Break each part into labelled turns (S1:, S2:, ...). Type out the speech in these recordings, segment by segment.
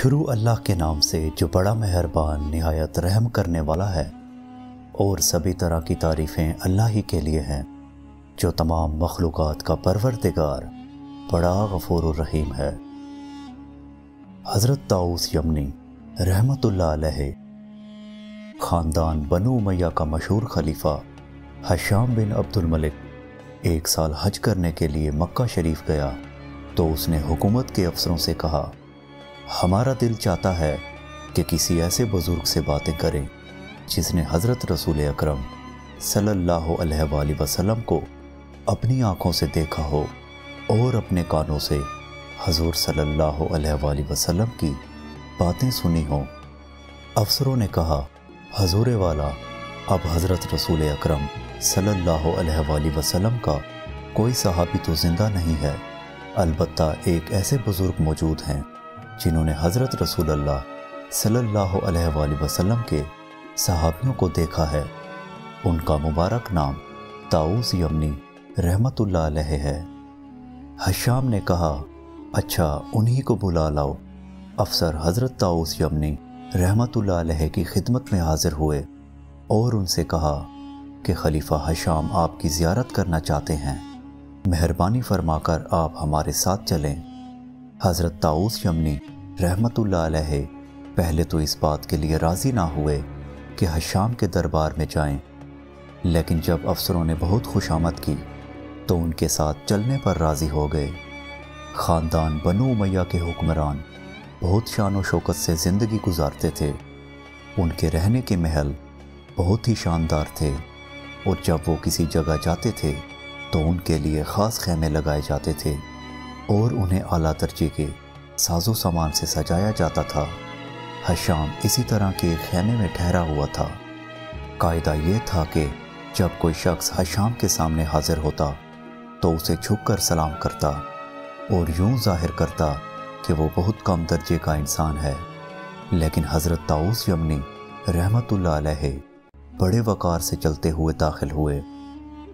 S1: शुरू अल्लाह के नाम से जो बड़ा मेहरबान निहायत रहम करने वाला है। और सभी तरह की तारीफ़ें अल्लाह ही के लिए हैं जो तमाम मखलूक़ात का परवरदिगार बड़ा गफूर रहीम है। हज़रत ताऊस यमनी रहमतुल्लाह अलैहि ख़ानदान बनु उमय्या का मशहूर खलीफा हशाम बिन अब्दुल मलिक एक साल हज करने के लिए मक्का शरीफ गया तो उसने हुकूमत के अफसरों से कहा, हमारा दिल चाहता है कि किसी ऐसे बुज़ुर्ग से बातें करें जिसने हज़रत रसूल अकरम सल्लल्लाहु अलैहि वसल्लम को अपनी आँखों से देखा हो और अपने कानों से हजूर सल्लल्लाहु अलैहि वसल्लम की बातें सुनी हों। अफसरों ने कहा, हजूर वाला, अब हज़रत रसूल अकरम सल्लल्लाहु अलैहि वसल्लम का कोई सहाबी तो ज़िंदा नहीं है, अलबत्ता एक ऐसे बुज़ुर्ग मौजूद हैं जिन्होंने हज़रत रसूलुल्लाह सल्लल्लाहु अलैहि वसल्लम के सहाबियों को देखा है। उनका मुबारक नाम ताऊस यमनी रहमतुल्लाह अलैहि है। हशाम ने कहा, अच्छा उन्हीं को बुला लाओ। अफसर हज़रत ताऊस यमनी रहमतुल्लाह अलैहि की खिदमत में हाजिर हुए और उनसे कहा कि खलीफा हशाम आपकी ज़ियारत करना चाहते हैं, मेहरबानी फरमाकर आप हमारे साथ चलें। हज़रत ताऊस यमनी रहमतुल्लाह अलैहि पहले तो इस बात के लिए राज़ी ना हुए कि हशाम के दरबार में जाएं, लेकिन जब अफसरों ने बहुत खुशामद की तो उनके साथ चलने पर राज़ी हो गए। ख़ानदान बनु उमय्या के हुक्मरान बहुत शान व शौकत से ज़िंदगी गुजारते थे। उनके रहने के महल बहुत ही शानदार थे और जब वो किसी जगह जाते थे तो उनके लिए ख़ास खैमे लगाए जाते थे और उन्हें आला दर्जे के साजो सामान से सजाया जाता था। हशाम इसी तरह के एक खैमे में ठहरा हुआ था। कायदा ये था कि जब कोई शख्स हशाम के सामने हाजिर होता तो उसे झुककर सलाम करता और यूं जाहिर करता कि वो बहुत कम दर्जे का इंसान है। लेकिन हज़रत ताऊस यमनी रहमतुल्लाह अलैहि बड़े वक़ार से चलते हुए दाखिल हुए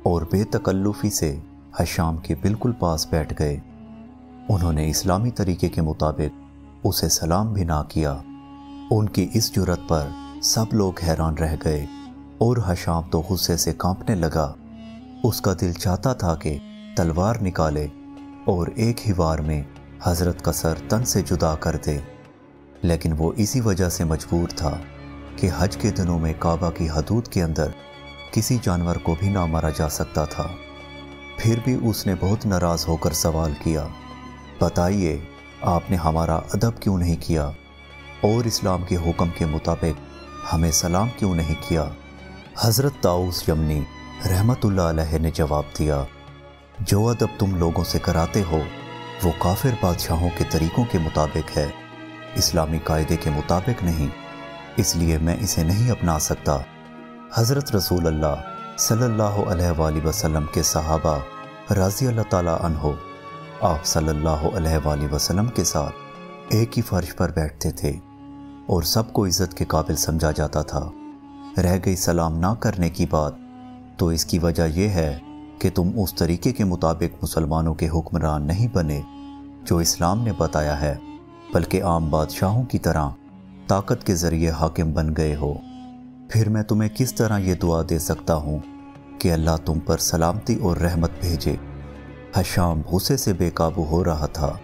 S1: और बेतकल्लुफ़ी से हशाम के बिल्कुल पास बैठ गए। उन्होंने इस्लामी तरीके के मुताबिक उसे सलाम भी ना किया। उनकी इस जुर्रत पर सब लोग हैरान रह गए और हशाम तो गुस्से से कांपने लगा। उसका दिल चाहता था कि तलवार निकाले और एक ही वार में हज़रत का सर तन से जुदा कर दे, लेकिन वो इसी वजह से मजबूर था कि हज के दिनों में काबा की हदूद के अंदर किसी जानवर को भी ना मारा जा सकता था। फिर भी उसने बहुत नाराज़ होकर सवाल किया, बताइए आपने हमारा अदब क्यों नहीं किया और इस्लाम के हुक्म के मुताबिक हमें सलाम क्यों नहीं किया। हज़रत ताऊस यमनी रहमतुल्लाह अलैहि ने जवाब दिया, जो अदब तुम लोगों से कराते हो वो काफिर बादशाहों के तरीक़ों के मुताबिक है, इस्लामी कायदे के मुताबिक नहीं, इसलिए मैं इसे नहीं अपना सकता। हज़रत रसूलुल्लाह सल्लल्लाहु अलैहि वसल्लम के सहाबा राज़ी अल्लाह ताला अन्हो आप सल्लल्लाहु अलैहि वसल्लम के साथ एक ही फर्श पर बैठते थे और सबको इज़्ज़त के काबिल समझा जाता था। रह गई सलाम ना करने की बात, तो इसकी वजह यह है कि तुम उस तरीके के मुताबिक मुसलमानों के हुक्मरान नहीं बने जो इस्लाम ने बताया है, बल्कि आम बादशाहों की तरह ताकत के ज़रिए हाकिम बन गए हो। फिर मैं तुम्हें किस तरह ये दुआ दे सकता हूँ कि अल्लाह तुम पर सलामती और रहमत भेजे। हशाम गुस्से से बेकाबू हो रहा था,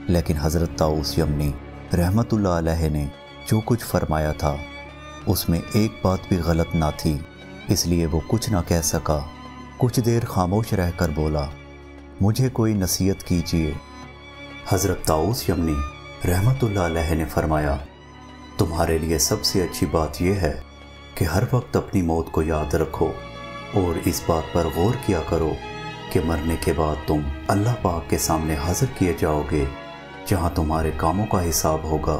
S1: लेकिन हज़रत ताऊस यमनी रहमतुल्लाह अलैहि ने जो कुछ फरमाया था उसमें एक बात भी गलत ना थी, इसलिए वो कुछ ना कह सका। कुछ देर खामोश रहकर बोला, मुझे कोई नसीहत कीजिए। हज़रत ताऊस यमनी रहमतुल्लाह अलैहि ने फरमाया, तुम्हारे लिए सबसे अच्छी बात यह है कि हर वक्त अपनी मौत को याद रखो और इस बात पर गौर किया करो कि मरने के बाद तुम अल्लाह पाक के सामने हाजिर किए जाओगे, जहाँ तुम्हारे कामों का हिसाब होगा।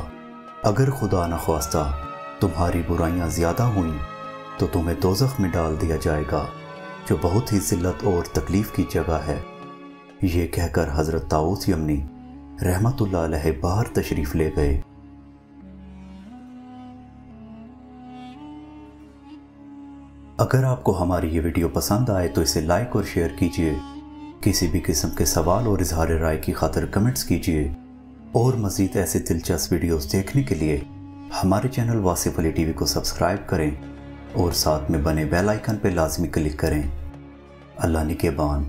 S1: अगर खुदा न ख्वास्ता तुम्हारी बुराइयाँ ज़्यादा हुई तो तुम्हें दोज़ख में डाल दिया जाएगा, जो बहुत ही ज़िल्लत और तकलीफ़ की जगह है। ये कहकर हज़रत ताऊस यमनी रहमतुल्लाह अलैहि बाहर तशरीफ़ ले गए। अगर आपको हमारी ये वीडियो पसंद आए तो इसे लाइक और शेयर कीजिए। किसी भी किस्म के सवाल और इजहार राय की खातिर कमेंट्स कीजिए। اور مزید ایسے دلچسپ ویڈیوز دیکھنے کے لیے ہمارے چینل واصف علی ٹی وی کو سبسکرائب کریں اور ساتھ میں بنے بیل آئیکن پہ لازمی کلک کریں۔ اللہ نگہبان۔